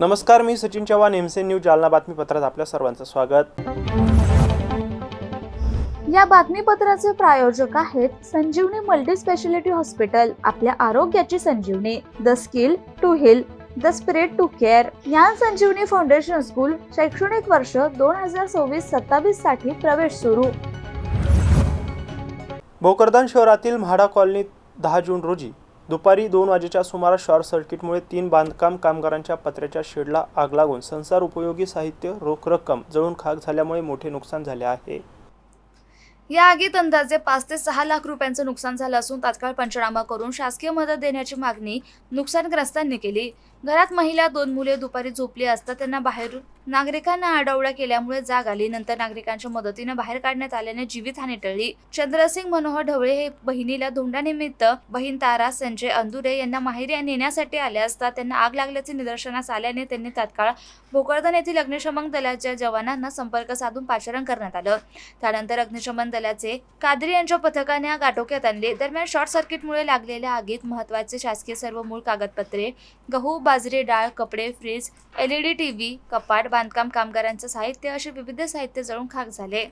नमस्कार, मी Sachin Chavan, MC news Jalna बातमीपत्रात आपल्या सर्वांचं स्वागत। या बातमीपत्राचे प्रायोजक आहेत संजीवनी मल्टी स्पेशालिटी हॉस्पिटल। आपल्या आरोग्याची संजीवनी, the skill to heal, the spirit to care. Gyan Sanjeevani foundation school शैक्षणिक वर्ष 2026-27 साठी प्रवेश सुरू। भोकरदन शहरातील म्हाडा कॉलनीत 10 जून रोजी दुपारी 2 वाजेच्या सुमारास शॉर्ट सर्किटमुळे 3 बांधकाम कामगारांच्या पत्र्याच्या शेडला आग लागून संसार उपयोगी साहित्य, रोख रक्कम जळून खाक झाल्यामुळे मोठे नुकसान झाले आहे। या आगीत अंदाजे 5 ते 6 लाख रुपयांचं नुकसान झालं असून तात्काळ पंचनामा करून शासकीय मदत देण्याची मागणी नुकसानग्रस्तांनी केली। घरात महिला 2 मुले दुपारी झोपली असता त्यांना बाहेरून नागरिकांना आरडाओरडा केल्यामुळे जाग आली। नंतर नागरिकांच्या मदतीने बाहेर काढण्यात आल्याने जीवितहानी टळली। चंद्रसिंग मनोहर ढवळे हे बहिणीला धोंड्यानिमित्त बहीण तारा संजय अंदुरे यांना माहेरी नेण्यासाठी आले असता त्यांना आग लागल्याचे निदर्शनास आल्याने त्यांनी तात्काळ भोकरदन येथील अग्निशमन दलाच्या जवानांना संपर्क साधून पाचारण करण्यात आलं। त्यानंतर अग्निशमन दलाचे कादरी यांच्या पथकाने आग आटोक्यात आणली। दरम्यान शॉर्ट सर्किटमुळे लागलेल्या आगीत महत्त्वाचे शासकीय सर्व मूळ कागदपत्रे, गहू, बाजरी, डाळ, कपडे, फ्रीज, LED टीव्ही, कपाट, बांधकाम कामगारांचे साहित्य असे विविध साहित्य जळून खाक झाले।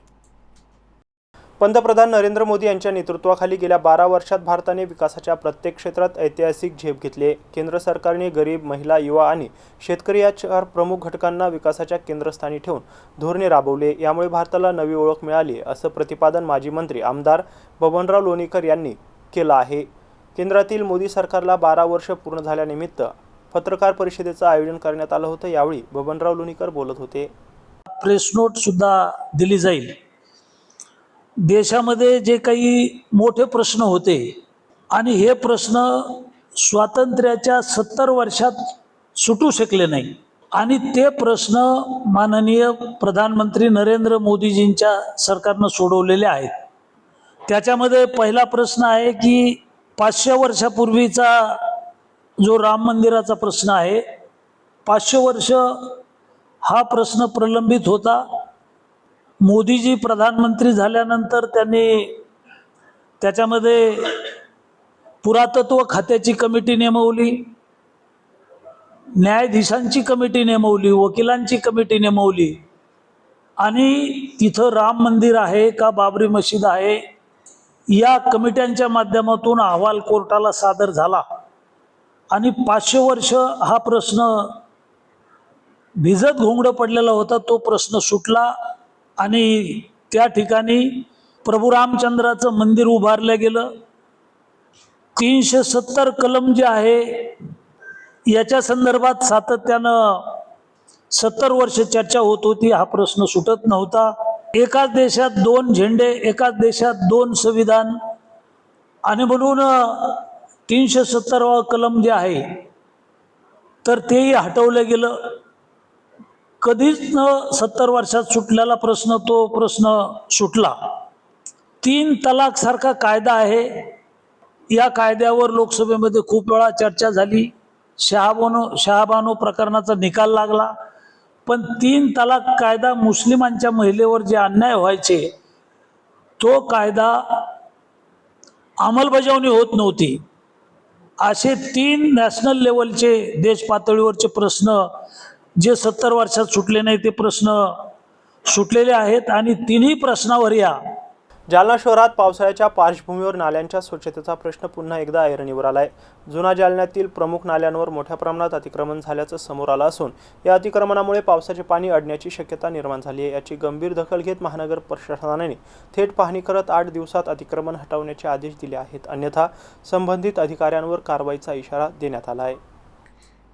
पंतप्रधान नरेंद्र मोदी यांच्या नेतृत्वाखाली गेल्या 12 वर्षात भारताने विकासाच्या प्रत्येक क्षेत्रात ऐतिहासिक झेप घेतली आहे। केंद्र सरकारने गरीब, महिला, युवा आणि शेतकरी या 4 प्रमुख घटकांना विकासाच्या केंद्रस्थानी ठेवून धोरणे राबवले। यामुळे भारताला नवी ओळख मिळाली असं प्रतिपादन माजी मंत्री आमदार बबनराव लोणीकर यांनी केलं आहे। केंद्रातील मोदी सरकारला 12 वर्ष पूर्ण झाल्यानिमित्त पत्रकार परिषदेचं आयोजन करण्यात आलं होतं। यावेळी बबनराव लोणीकर बोलत होते। प्रेस नोट सुद्धा दिली जाईल। देशामध्ये जे काही मोठे प्रश्न होते आणि हे प्रश्न स्वातंत्र्याच्या 70 वर्षात सुटू शकले नाही आणि ते प्रश्न माननीय प्रधानमंत्री नरेंद्र मोदीजींच्या सरकारनं सोडवलेले आहेत। त्याच्यामध्ये पहिला प्रश्न आहे की 500 वर्षापूर्वीचा जो राम मंदिराचा प्रश्न आहे, 500 वर्ष हा प्रश्न प्रलंबित होता। मोदीजी प्रधानमंत्री झाल्यानंतर त्यांनी त्याच्यामध्ये पुरातत्व खात्याची कमिटी नेमवली, न्यायाधीशांची कमिटी नेमवली, वकिलांची कमिटी नेमवली आणि तिथं राम मंदिर आहे का बाबरी मशीद आहे या कमिट्यांच्या माध्यमातून अहवाल कोर्टाला सादर झाला आणि 500 वर्ष हा प्रश्न भिजत घोंगडं पडलेला होता। तो प्रश्न सुटला आणि त्या ठिकाणी प्रभू रामचंद्राचं मंदिर उभारलं गेलं। 370 कलम जे आहे याच्या संदर्भात सातत्यानं 70 वर्ष चर्चा होत होती, हा प्रश्न सुटत नव्हता। एकाच देशात 2 झेंडे, एकाच देशात 2 संविधान आणि म्हणून 370वा कलम जे आहे तर तेही हटवलं गेलं। कधीच न 70 वर्षात सुटलेला प्रश्न तो प्रश्न सुटला। 3 तलाक सारखा कायदा आहे, या कायद्यावर लोकसभेमध्ये खूप वेळा चर्चा झाली। शहाबानो प्रकरणाचा निकाल लागला, पण 3 तलाक कायदा मुस्लिमांच्या महिलेवर जे अन्याय व्हायचे तो कायदा अंमलबजावणी होत नव्हती। असे 3 नॅशनल लेवलचे देश पातळीवरचे प्रश्न जे 70 वर्षात सुटले नाही ते प्रश्न सुटलेले आहेत आणि 3ही प्रश्नावर या जालना शहरात पावसाळ्याच्या पार्श्वभूमीवर नाल्यांच्या स्वच्छतेचा प्रश्न पुन्हा एकदा ऐरणीवर आलाय। जुना जालन्यातील प्रमुख नाल्यांवर मोठ्या प्रमाणात अतिक्रमण झाल्याचं समोर आलं असून या अतिक्रमणामुळे पावसाचे पाणी अडण्याची शक्यता निर्माण झाली आहे। याची गंभीर दखल घेत महानगर प्रशासनाने थेट पाहणी करत 8 दिवसात अतिक्रमण हटवण्याचे आदेश दिले आहेत, अन्यथा संबंधित अधिकाऱ्यांवर कारवाईचा इशारा देण्यात आला आहे।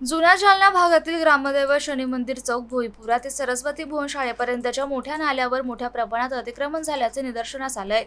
जुना जालना भागातील ग्रामदैवत शनी मंदिर चौक भोईपुरा ते सरस्वती भुवन शाळेपर्यंतच्या मोठ्या नाल्यावर मोठ्या प्रमाणात अतिक्रमण झाल्याचे निदर्शनास आलंय।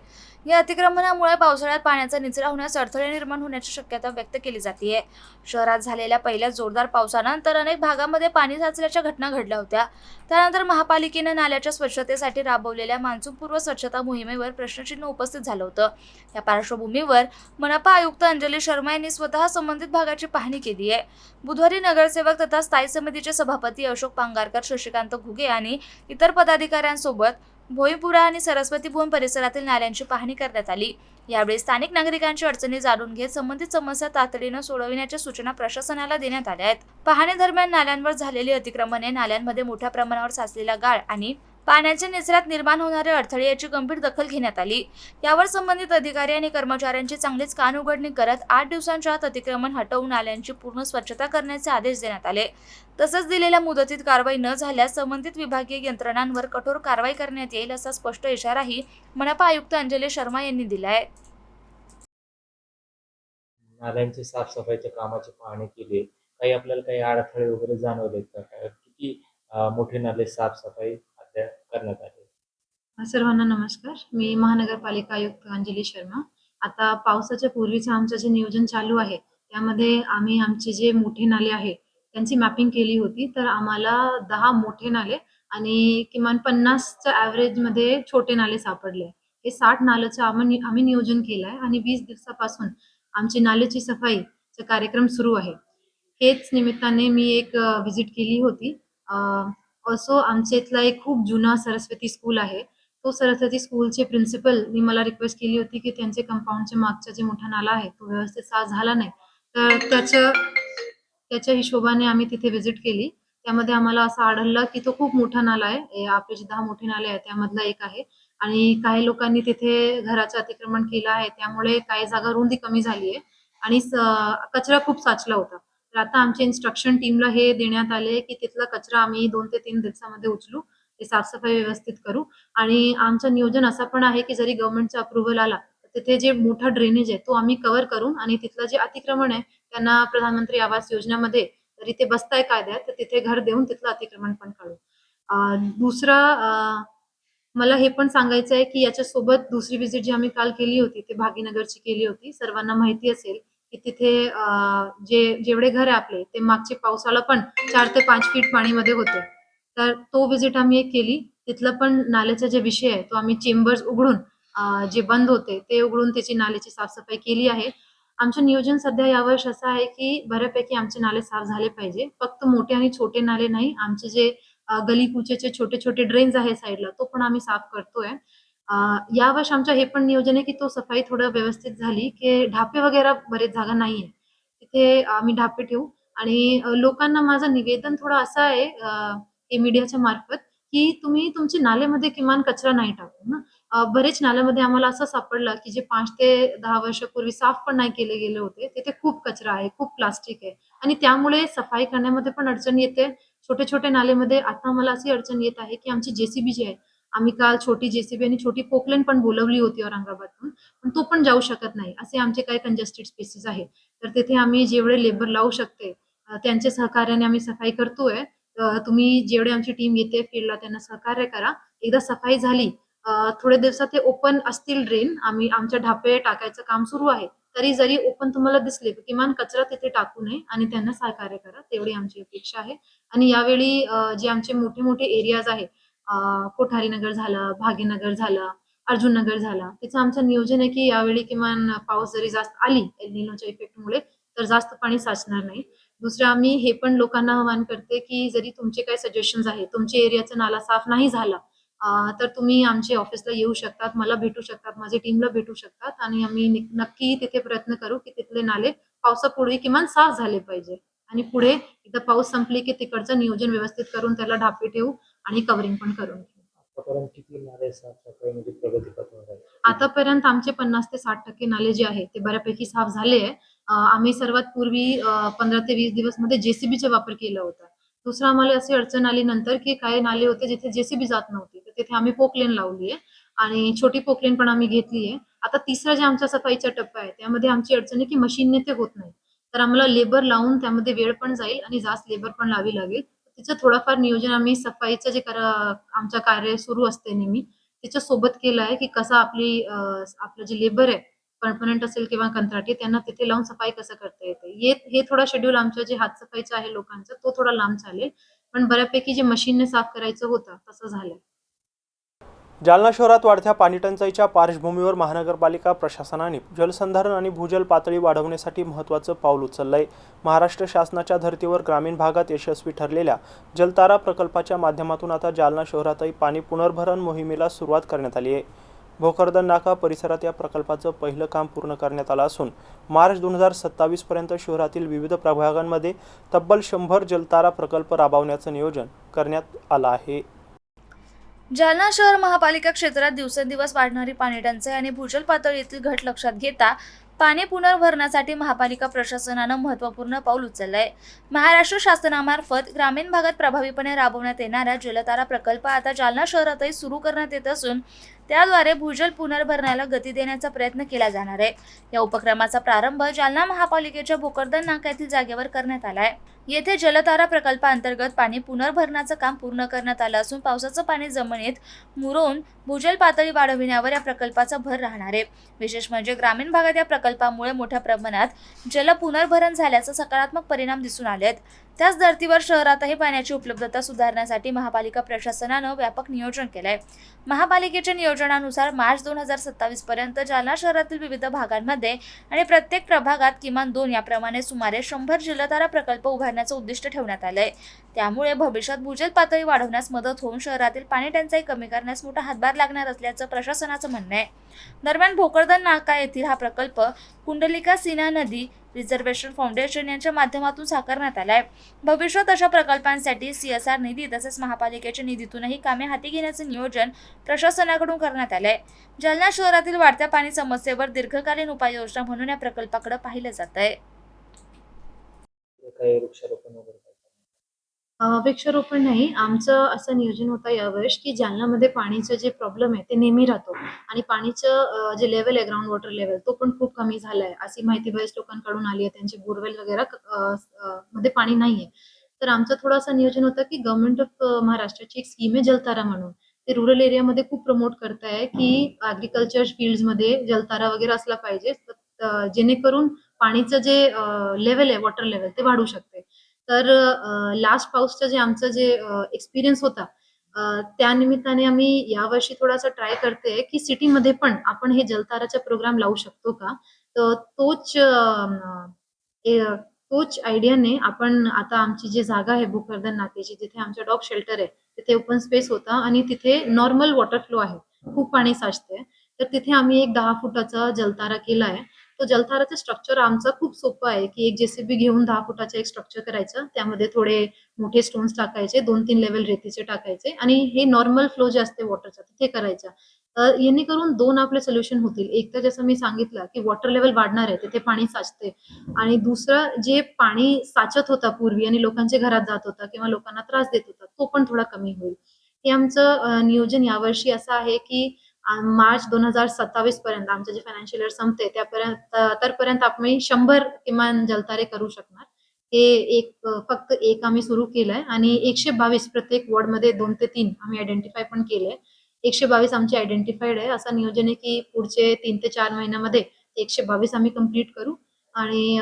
या अतिक्रमणामुळे पावसाळ्यात पाण्याचा निचरा होण्यास अडथळे निर्माण होण्याची शक्यता व्यक्त केली जाते। शहरात झालेल्या पहिल्या जोरदार पावसानंतर अनेक भागांमध्ये पाणी साचल्याच्या घटना घडल्या होत्या। त्यानंतर महापालिकेने नाल्याच्या स्वच्छतेसाठी राबवलेल्या मान्सूनपूर्व स्वच्छता मोहिमेवर प्रश्नचिन्ह उपस्थित झालं होतं। या पार्श्वभूमीवर मनपा आयुक्त अंजली शर्मा यांनी स्वतः संबंधित भागाची पाहणी केली आहे। बुधवारी नगरसेवक तथा स्थायी समितीचे सभापती अशोक पांगारकर, शशिकांत घुगे आणि इतर पदाधिकाऱ्यांसोबत भोईपुरा आणि सरस्वती भुवन परिसरातील नाल्यांची पाहणी करण्यात आली। यावेळी स्थानिक नागरिकांची अडचणी जाणून घेत संबंधित समस्या तातडीने सोडविण्याच्या सूचना प्रशासनाला देण्यात आल्या आहेत। पाहणी दरम्यान नाल्यांवर झालेली अतिक्रमणे, नाल्यांमध्ये मोठ्या प्रमाणावर साचलेला गाळ आणि पाण्याच्या निचऱ्यात निर्माण होणारे अडथळे याची गंभीर दखल घेण्यात आली। यावर संबंधित अधिकारी आणि कर्मचाऱ्यांची चांगलीच कानउघडणी करत 8 दिवसांच्या आत अतिक्रमण हटवून नाल्यांची पूर्ण स्वच्छता करण्याचे आदेश देण्यात आले। तसंच दिलेल्या मुदतीत कारवाई न झाल्यास संबंधित विभागीय यंत्रणांवर कठोर कारवाई करण्यात येईल असा स्पष्ट इशाराही मनपा आयुक्त अंजली शर्मा यांनी दिला आहे। नाल्यांची साफसफाईच्या कामाची पाहणी केली. आपल्याला काही अडथळे वगैरे जाणवलेत का? किती मोठे नाले साफसफाई अद्याप करण्यात आली? सर्वांना नमस्कार. मी महानगरपालिका आयुक्त अंजली शर्मा. आता पावसाच्या पूर्वीचं आमचं जे नियोजन चालू आहे, त्यामध्ये आम्ही आमचे जे मोठे नाले आहे, त्यांची मॅपिंग केली होती. तर आम्हाला 10 मोठे नाले आणि किमान 50च्या ॲव्हरेजमध्ये छोटे नाले सापडले. हे 60 नाल्याचं आम्ही नियोजन केलं आहे आणि 20 दिवसापासून आमची नाल्याची सफाईचा कार्यक्रम सुरू आहे. हेच निमित्ताने मी एक व्हिजिट केली होती. ऑल्सो आमच्या इथला एक खूप जुना सरस्वती स्कूल आहे. तो सरस्वती स्कूलचे प्रिन्सिपलनी मला रिक्वेस्ट केली होती की त्यांचे कंपाऊंडच्या मागचा जे मोठा नाला आहे तो व्यवस्थित साफ झाला नाही. तर त्याच्या हिशोबाने आम्ही तिथे व्हिजिट केली. त्यामध्ये आम्हाला असं आढळलं की तो खूप मोठा नाला आहे. आपले जे 10 मोठे नाले आहेत त्यामधला एक आहे आणि काही लोकांनी तिथे घराचं अतिक्रमण केलं आहे. त्यामुळे काही जागा रुंदी कमी झाली आहे आणि कचरा खूप साचला होता. तर आता आमच्या इन्स्ट्रक्शन टीमला हे देण्यात आले की तिथला कचरा आम्ही 2 ते 3 दिवसामध्ये उचलू, ते साफसफाई व्यवस्थित करू आणि आमचं नियोजन असं पण आहे की जरी गव्हर्नमेंटचा अप्रुव्हल आला तर तिथे जे मोठा ड्रेनेज आहे तो आम्ही कव्हर करून आणि तिथलं जे अतिक्रमण आहे त्यांना प्रधानमंत्री आवास योजनेमध्ये जरी ते बसताय कायद्यात तर तिथे घर देऊन तिथलं अतिक्रमण पण काढू. मला हे पण सांगायचं आहे की याच्यासोबत दुसरी व्हिजिट जी आम्ही काल केली होती ते भागीनगरची केली होती. सर्वांना माहिती असेल की तिथे जेवढे घर आहे आपले ते मागचे पावसाला पण 4 ते 5 फीट पाणीमध्ये होते. तर तो व्हिजिट आम्ही एक केली. तिथलं पण नाल्याचा जे विषय आहे तो आम्ही चेंबर्स उघडून जे बंद होते ते उघडून त्याची नाल्याची साफसफाई केली आहे. आमचं नियोजन सध्या यावर्षी असं आहे की बऱ्यापैकी आमचे नाले साफ झाले पाहिजे. फक्त मोठे आणि छोटे नाले नाही, आमचे जे गली-कुचेचे छोटे-छोटे ड्रेन्स आहे साईडला तो पण आम्ही साफ करतोय. यावर्षी आमचं हे पण नियोजन आहे की तो सफाई थोडं व्यवस्थित झाली की ढापे वगैरे बरेच जागा नाहीये. तिथे आम्ही ढापे ठेवू आणि लोकांना माझं निवेदन थोडं असं आहे हे मीडियाच्या मार्फत की तुम्ही तुमच्या नाल्यामध्ये किमान कचरा नाही टाकू ना. बरेच नाल्यामध्ये आम्हाला असं सापडलं की जे 5 ते 10 वर्षापूर्वी साफ पण नाही केले गेले होते. तिथे खूप कचरा आहे, खूप प्लास्टिक आहे आणि त्यामुळे सफाई करण्यामध्ये पण अडचण येते. छोटे-छोटे नालेमध्ये आता मला अशी अडचण येत आहे की आमची जेसीबी जी आहे, आम्ही काल छोटी जेसीबी आणि छोटी पोकलेन पण बोलावली होती औरंगाबादहून, पण तो पण जाऊ शकत नाही. असे आमचे काही कंजेस्टेड स्पेसेस आहेत. तर तिथे आम्ही जेवढे लेबर लावू शकते त्यांच्या सहकार्याने आम्ही सफाई करतोय. तुम्ही जेवढी आमची टीम येते फील्डला त्यांना सहकार्य करा. एकदा सफाई झाली थोड्या दिवसात ते ओपन असतील ड्रेन. आम्ही आमच्या ढापे टाकायचं काम सुरू आहे. तरी जरी ओपन तुम्हाला दिसले तर किमान कचरा तिथे टाकू नये आणि त्यांना सहकार्य करा. तेवढी आमची अपेक्षा आहे. आणि यावेळी जे आमचे मोठे-मोठे एरियाज आहे, कोठारीनगर झालं, भाग्यनगर झालं, अर्जुननगर झाला, त्याचं आमचं नियोजन आहे की यावेळी किमान पाऊस जरी जास्त आली एल निनोच्या इफेक्टमुळे तर जास्त पाणी साचणार नाही. दुसरं आम्ही हे पण लोकांना आवाहन करते की जरी तुमचे काही सजेशन्स आहेत, तुमच्या एरियाचा नाला साफ नाही झाला तर तुम्ही आमच्या ऑफिसला येऊ शकतात, मला भेटू शकतात, माझ्या टीमला भेटू शकतात आणि आम्ही नक्की तिथे प्रयत्न करू की तिथले नाले पावसापूर्वी किमान साफ झाले पाहिजे आणि पुढे एकदा पाऊस संपले की तिकडचं नियोजन व्यवस्थित करून त्याला ढापे ठेवू आणि कव्हरिंग पण करून घेऊ. आतापर्यंत किती नाले साफसफाई म्हणजे प्रगती पथावर आहे? आतापर्यंत आमचे 50 ते 60% नाले जे आहेत ते बऱ्यापैकी साफ झाले आहे. आम्ही सर्वात पूर्वी 15 ते 20 दिवसमध्ये जेसीबीचा वापर केला होता. दुसरं आम्हाला अशी अडचण आली नंतर की काही नाले होते जिथे जेसीबी जात नव्हती. तर तिथे आम्ही पोकलेन लावली आहे आणि छोटी पोकलेन पण आम्ही घेतली आहे. आता तिसरा जे आमचा सफाईचा टप्पा आहे त्यामध्ये आमची अडचण आहे की मशीनने ते होत नाही. तर आम्हाला लेबर लावून त्यामध्ये वेळ पण जाईल आणि जास्त लेबर पण लावावी लागेल. तिचं थोडंफार नियोजन आम्ही सफाईचं जे आमचं कार्य सुरू असते नेहमी त्याच्या सोबत केलं आहे की कसं आपलं जे लेबर आहे, परमनंट असेल किंवा कंत्राटी त्यांना तिथे लावून सफाई कसं करता येते. हे थोडा शेड्यूल आमचं जे हातसफाईचं आहे लोकांचं तो थोडा लांब चालेल. पण बऱ्यापैकी जे मशीनने साफ करायचं होतं तसं झालंय. जालना शहरात वाढत्या पाणीटंचाईच्या पार्श्वभूमीवर महानगरपालिका प्रशासनाने जलसंधारण आणि भूजल पातळी वाढवण्यासाठी महत्त्वाचं पाऊल उचललंय. महाराष्ट्र शासनाच्या धर्तीवर ग्रामीण भागात यशस्वी ठरलेल्या जलतारा प्रकल्पाच्या माध्यमातून आता जालना शहरातही पाणी पुनर्भरण मोहिमेला सुरुवात करण्यात आली आहे. भोकरदन नाका परिसरात या प्रकल्पाचं पहिलं काम पूर्ण करण्यात आलं असून मार्च 2027 पर्यंत शहरातील विविध प्रभागांमध्ये तब्बल 100 जलतारा प्रकल्प राबवण्याचं नियोजन करण्यात आलं आहे. जालना शहर महापालिका क्षेत्रात दिवसेंदिवस वाढणारी पाणीटंचाई आणि भूजल पातळीतील घट लक्षात घेता पाणी पुनर्भरणासाठी महापालिका प्रशासनानं महत्त्वपूर्ण पाऊल उचललं आहे. महाराष्ट्र शासनामार्फत ग्रामीण भागात प्रभावीपणे राबवण्यात येणारा जलतारा प्रकल्प आता जालना शहरातही सुरू करण्यात येत असून त्याद्वारे भूजल पुनर्भरणाला गती देण्याचा प्रयत्न केला जाणार आहे. या उपक्रमाचा प्रारंभ जालना महापालिकेच्या भोकरदन नाका येथील जागेवर करण्यात आला आहे. येथे जलतारा प्रकल्पाअंतर्गत पाणी पुनर्भरणाचं काम पूर्ण करण्यात आलं असून पावसाचं पाणी जमिनीत मुरवून भूजल पातळी वाढविण्यावर या प्रकल्पाचा भर राहणार आहे. विशेष म्हणजे ग्रामीण भागात या प्रकल्पामुळे मोठ्या प्रमाणात जल पुनर्भरण झाल्याचा सकारात्मक परिणाम दिसून आले आहेत. त्याच धर्तीवर शहरातही पाण्याची उपलब्धता सुधारण्यासाठी महापालिका प्रशासनानं व्यापक नियोजन केलंय. महापालिकेच्या नियोजनानुसार मार्च 2027 पर्यंत जालना शहरातील विविध भागांमध्ये आणि प्रत्येक प्रभागात किमान 2 याप्रमाणे सुमारे 100 जलतारा प्रकल्प उभारण्याचं उद्दिष्ट ठेवण्यात आलंय. त्यामुळे भविष्यात भूजल पातळी वाढवण्यास मदत होऊन शहरातील पाणी टंचाई कमी करण्यास मोठा हातभार लागणार असल्याचं प्रशासनाचं म्हणणं आहे. दरम्यान भोकरदन नाका येथील हा प्रकल्प कुंडलिका सीना नदी रिझर्वेशन फाउंडेशन यांच्या माध्यमातून साकारण्यात आला आहे. भविष्यात अशा प्रकल्पांसाठी CSR निधी तसेच महापालिकेच्या निधीतूनही कामे हाती घेण्याचे नियोजन प्रशासनाकडून करण्यात आले आहे. जालना शहरातील वाढत्या पाणी समस्येवर दीर्घकालीन उपाययोजना म्हणून या प्रकल्पाकडे पाहिलं जात आहे. काही वृक्षारोपण वगैरे काय? वृक्षारोपण नाही, आमचं असं नियोजन होतं यावेळेस की जालन्यामध्ये पाणीचं जे प्रॉब्लेम आहे ते नेहमी राहतो आणि पाणीचं जे लेवल आहे ग्राउंड वॉटर लेवल तो पण खूप कमी झाला आहे अशी माहिती बऱ्याच लोकांकडून आली आहे. त्यांचे बोरवेल वगैरे मध्ये पाणी नाहीये. तर आमचं थोडंसं नियोजन होतं की गव्हर्नमेंट ऑफ महाराष्ट्राची एक स्कीम आहे जलतारा म्हणून. ते रुरल एरियामध्ये खूप प्रमोट करताय की ॲग्रिकल्चर फील्ड्समध्ये जलतारा वगैरे असला पाहिजे जेणेकरून पाणीचं जे लेवल आहे वॉटर लेवल ते वाढू शकते. तर लास्ट पाऊसचं जे आमचं जे एक्सपिरियन्स होता त्या निमित्ताने आम्ही यावर्षी थोडासा ट्राय करते की सिटीमध्ये पण आपण हे जलताराचा प्रोग्राम लावू शकतो का. तर तोच आयडियाने आपण आता आमची जी जागा आहे भोकरदन नाक्याची जिथे आमचं डॉग शेल्टर आहे तिथे ओपन स्पेस होता आणि तिथे नॉर्मल वॉटर फ्लो आहे, खूप पाणी साचते. तर तिथे आम्ही एक 10 फुटाचा जलतारा केला आहे. तो जलताराचं स्ट्रक्चर आमचं खूप सोपं आहे की एक JCB घेऊन 10 फुटाचं एक स्ट्रक्चर करायचं, त्यामध्ये थोडे मोठे स्टोन्स टाकायचे, 2-3 लेवल रेतीचे टाकायचे आणि हे नॉर्मल फ्लो जे असते वॉटरचा तिथे करायचं. जेणेकरून 2 आपले सोल्युशन होतील. एक तर जसं मी सांगितलं की वॉटर लेवल वाढणार आहे, तिथे पाणी साचते आणि दुसरं जे पाणी साचत होता पूर्वी आणि लोकांच्या घरात जात होता किंवा लोकांना त्रास देत होता तो पण थोडा कमी होईल. हे आमचं नियोजन यावर्षी असं आहे की मार्च 2027 पर्यंत आमचं जे फायनान्शियल इयर संपते त्यापर्यंत आम्ही 100 किमान जलतारे करू शकणार. हे फक्त एक आम्ही सुरू केलंय आणि 122 प्रत्येक वॉर्डमध्ये 2 ते 3 आम्ही आयडेंटिफाय पण केलंय. 122 आमचे आयडेंटिफाईड आहे. असं नियोजन आहे की पुढचे 3 ते 4 महिन्यामध्ये 122 आम्ही कंप्लीट करू आणि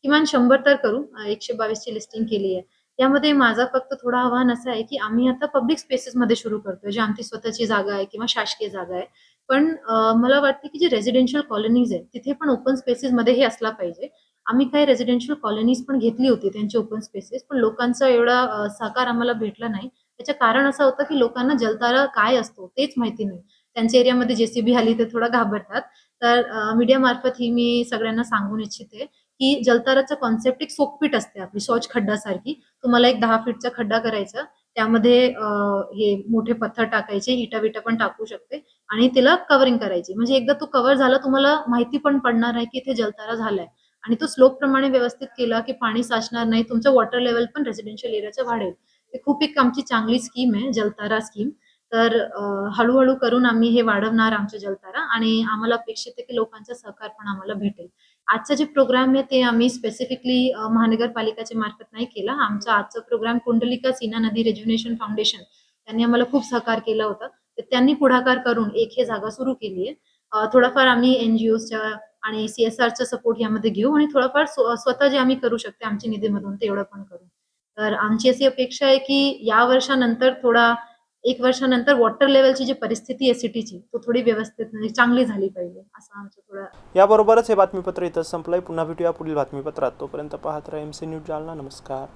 किमान 100 तर करू. 122 ची लिस्टिंग केली आहे. यामध्ये माझं फक्त थोडं आव्हान असं आहे की आम्ही आता पब्लिक स्पेसेसमध्ये सुरू करतोय, जी आमची स्वतःची जागा आहे किंवा शासकीय जागा आहे. पण मला वाटतं की जे रेसिडेन्शियल कॉलनीज आहेत तिथे पण ओपन स्पेसेसमध्ये हे असला पाहिजे. आम्ही काही रेसिडेन्शियल कॉलनीज पण घेतली होती त्यांची ओपन स्पेसेस, पण लोकांचा एवढा सहकार आम्हाला भेटला नाही. त्याचं कारण असं होतं की लोकांना जलतारा काय असतो तेच माहिती नाही. त्यांच्या एरियामध्ये JCB आली ते थोडं घाबरतात. तर मीडिया मार्फत ही मी सगळ्यांना सांगून इच्छिते की जलताराचा कॉन्सेप्ट एक सोकपीट असते आपली शौच खड्डासारखी. तुम्हाला एक 10 फीटचा खड्डा करायचा, त्यामध्ये हे मोठे पत्थर टाकायचे, इटा-विटा पण टाकू शकते आणि तिला कव्हरिंग करायची. म्हणजे एकदा तो कव्हर झाला तुम्हाला माहिती पण पडणार आहे की इथे जलतारा झालाय आणि तो स्लोप प्रमाणे व्यवस्थित केला की पाणी साचणार नाही, तुमचं वॉटर लेवल पण रेसिडेन्शियल एरियाचं वाढेल. ते खूप एक आमची चांगली स्कीम आहे जलतारा स्कीम. तर हळूहळू करून आम्ही हे वाढवणार आमचे जलतारा आणि आम्हाला अपेक्षित आहे की लोकांचा सहकार पण आम्हाला भेटेल. आजचा जे प्रोग्राम आहे ते आम्ही स्पेसिफिकली महानगरपालिकेच्या मार्फत नाही केला. आमचा आजचा प्रोग्राम कुंडलिका सीना नदी रिज्युनेशन फाउंडेशन त्यांनी आम्हाला खूप सहकार केला होता. तर त्यांनी पुढाकार करून एक हे जागा सुरू केली आहे. थोडाफार आम्ही NGOच्या आणि CSRचा सपोर्ट यामध्ये घेऊ आणि थोडंफार स्वतः जे आम्ही करू शकते आमच्या निधीमधून तेवढं पण करू. तर आमची अशी अपेक्षा आहे की या वर्षानंतर थोडा 1 वर्षानंतर वॉटर लेवलची जी परिस्थिती आहे सिटीची तो थोडी व्यवस्थित म्हणजे चांगली झाली पाहिजे असं आमचं थोडं. याबरोबरच हे बातमीपत्र इथं संपलंय. पुन्हा भेटूया पुढील बातमीपत्रात. तोपर्यंत पाहत राहा MC न्यूज जालना. नमस्कार.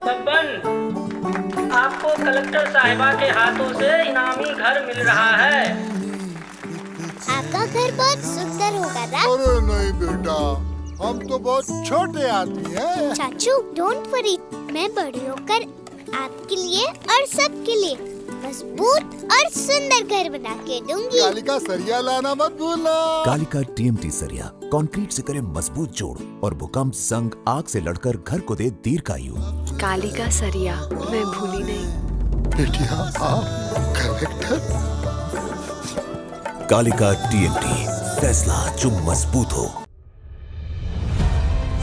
सरपंच, आपको कलेक्टर साहिबा के हाथों से इनामी घर मिल रहा है। आपका घर बहुत सुंदर होगा ना? अरे नहीं बेटा, हम तो बहुत छोटे आदमी हैं। चाचू डोंट वरी, मैं बड़ी होकर आपके लिए और सबके लिए मजबूत और सुंदर घर बना के दूंगी। कालिका सरिया लाना मत भूलना। कालिका TMT सरिया कंक्रीट से करे मजबूत जोड़ और भूकंप, जंग, आग से लड़कर घर को दे दीर्घायु। कालिका सरिया मैं भूली नहीं। बेटिया आप कलेक्टर। कालिका TMT, फैसला जो मजबूत हो।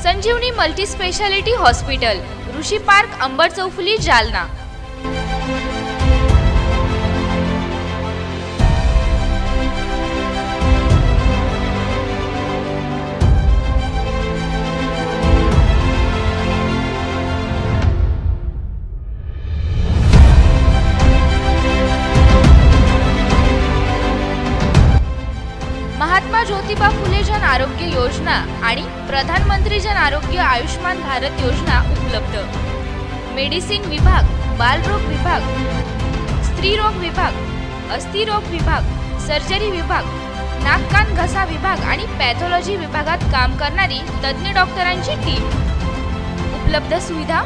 संजीवनी मल्टी स्पेशालिटी हॉस्पिटल, ऋषी पार्क, अंबर चौफुली, जालना. महात्मा ज्योतिबा फुले जन आरोग्य योजना आणि प्रधानमंत्री जन आरोग्य आयुष्मान भारत योजना उपलब्ध. मेडिसिन विभाग, बालरोग विभाग, स्त्रीरोग विभाग, अस्थिरोग विभाग, सर्जरी विभाग, नाक कान घसा विभाग आणि पॅथॉलॉजी विभागात काम करणारी तज्ञ डॉक्टरांची टीम. उपलब्ध सुविधा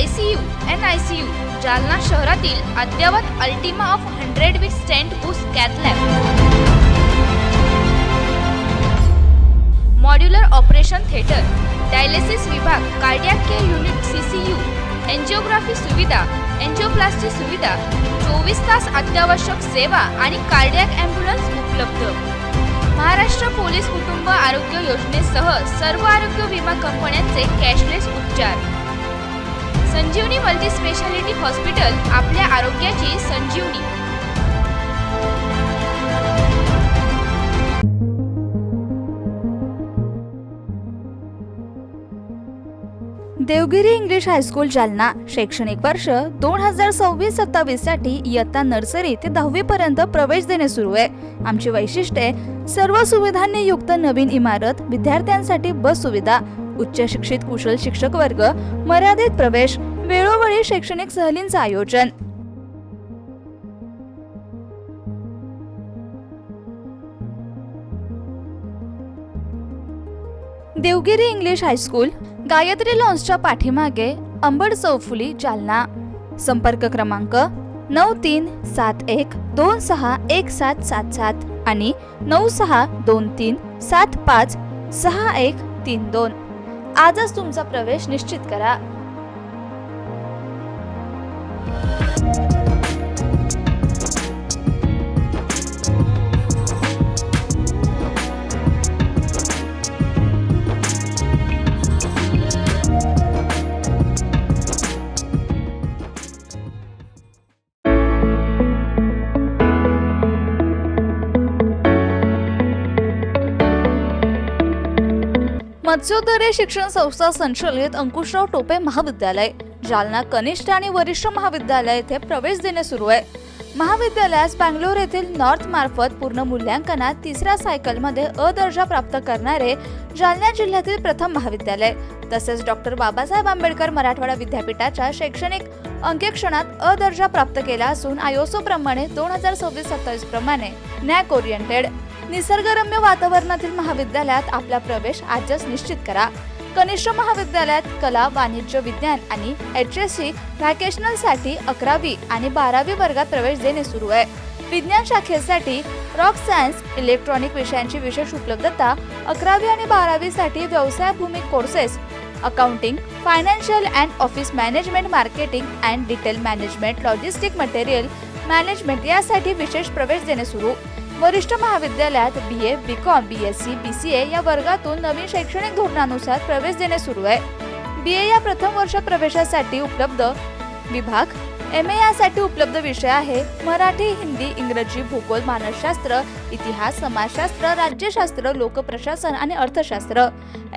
ICU, NICU, जालना शहरातील अद्ययावत ultima of 100 with stent boost cath lab. Modular operation theatre, dialysis विभाग, cardiac care unit CCU, angiography सुविधा, एंजिओप्लास्टी सुविधा, 24 तास अत्यावश्यक सेवा आणि कार्डियक ॲम्ब्युलन्स उपलब्ध. महाराष्ट्र पोलीस कुटुंब आरोग्य योजनेसह सर्व आरोग्य विमा कंपन्यांचे कॅशलेस उपचार. संजीवनी मल्टी स्पेशालिटी हॉस्पिटल, आपल्या आरोग्याची संजीवनी. देवगिरी इंग्लिश हायस्कूल जालना शैक्षणिक वर्ष 2026-27 साठी इयत्ता नर्सरी ते 10वी पर्यंत प्रवेश देणे सुरू आहे. आमची वैशिष्ट्ये: सर्व सुविधांनी युक्त नवीन इमारत, विद्यार्थ्यांसाठी बस सुविधा, उच्च शिक्षित कुशल शिक्षक वर्ग, मर्यादित प्रवेश, वेळोवेळी शैक्षणिक सहलींचं आयोजन. देवगिरी इंग्लिश हायस्कूल, गायत्री लॉन्सच्या पाठीमागे, अंबड चौफुली, जालना. संपर्क क्रमांक 9371261777 आणि 9623756132. आजच तुमचा प्रवेश निश्चित करा. मत्स्योदय शिक्षण संस्था संचलित अंकुशराव टोपे महाविद्यालय, जालना कनिष्ठ आणि वरिष्ठ महाविद्यालय येथे प्रवेश देणे सुरू आहे. महाविद्यालयास बँगलोर येथील नॉर्थ मार्फत पूर्ण मूल्यांकनात 3ऱ्या सायकलमध्ये अ दर्जा प्राप्त करणारे जालना जिल्ह्यातील प्रथम महाविद्यालय. तसेच डॉक्टर बाबासाहेब आंबेडकर मराठवाडा विद्यापीठाच्या शैक्षणिक अंकेक्षणात अ दर्जा प्राप्त केला असून ISO प्रमाणे 2026-27 प्रमाणे नॅक ओरिएंटेड निसर्गरम्य वातावरणातील महाविद्यालयात आपला प्रवेश आजच निश्चित करा. कनिष्ठ महाविद्यालयात कला, वाणिज्य, विज्ञान आणि HSC व्हॅकेशनल साठी 11वी आणि 12वी वर्गात प्रवेश देणे सुरू आहे. विज्ञान शाखेसाठी रॉक सायन्स, इलेक्ट्रॉनिक विषयांची विशेष उपलब्धता. 11वी आणि 12वी साठी व्यवसायभूमिक courses, accounting, financial and office management, marketing and detail management, logistic, material management यासाठी विशेष प्रवेश देणे सुरू. वरिष्ठ महाविद्यालयात BA, BCom, BSc, BCA या वर्गातून नवीन शैक्षणिक धोरणानुसार प्रवेश देणे सुरू आहे. BA या प्रथम वर्ष प्रवेशासाठी उपलब्ध विभाग, MA यासाठी उपलब्ध विषय आहे मराठी, हिंदी, इंग्रजी, भूगोल, मानसशास्त्र, इतिहास, समाजशास्त्र, राज्यशास्त्र, लोकप्रशासन आणि अर्थशास्त्र.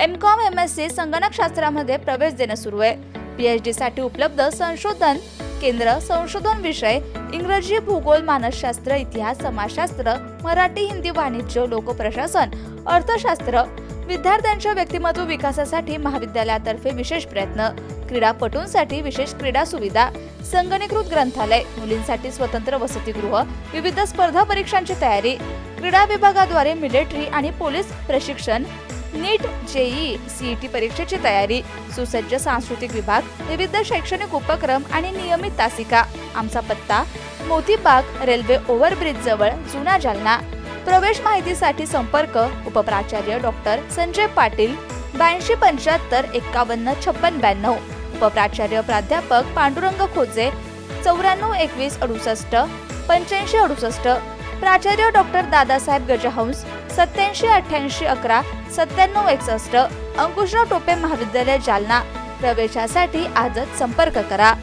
MCom, MSc संगणकशास्त्रामध्ये प्रवेश देणे सुरू आहे. PhD साठी उपलब्ध संशोधन केंद्र, संशोधन विषय इंग्रजी, भूगोल, मानसशास्त्र, इतिहास, समाजशास्त्र, मराठी, हिंदी, वाणिज्य, लोकप्रशासन, अर्थशास्त्र. विद्यार्थ्यांच्या व्यक्तिमत्व विकासासाठी महाविद्यालयातर्फे विशेष प्रयत्न, क्रीडापटूंसाठी विशेष क्रीडा सुविधा, संगणकीकृत ग्रंथालय, मुलींसाठी स्वतंत्र वसतिगृह, विविध स्पर्धा परीक्षांची तयारी, क्रीडा विभागाद्वारे मिलिटरी आणि पोलीस प्रशिक्षण, नीट, JEE, CET परीक्षेची तयारी, सुसज्ज सांस्कृतिक विभाग, विविध शैक्षणिक उपक्रम आणि नियमित तासिका. आमचा पत्ता मोतीबाग, रेल्वे ओव्हरब्रिज जवळ, जुना जालना. प्रवेश माहितीसाठी संपर्क उपप्राचार्य डॉक्टर संजय पाटील 82 75 51 56 92, उपप्राचार्य प्राध्यापक पांडुरंग खोजे 94 21 68 85 68, प्राचार्य डॉक्टर दादासाहेब गजहंस 87 88 11 97 61, अंकुशराव टोपे महाविद्यालय जालना. प्रवेशासाठी आजच संपर्क करा.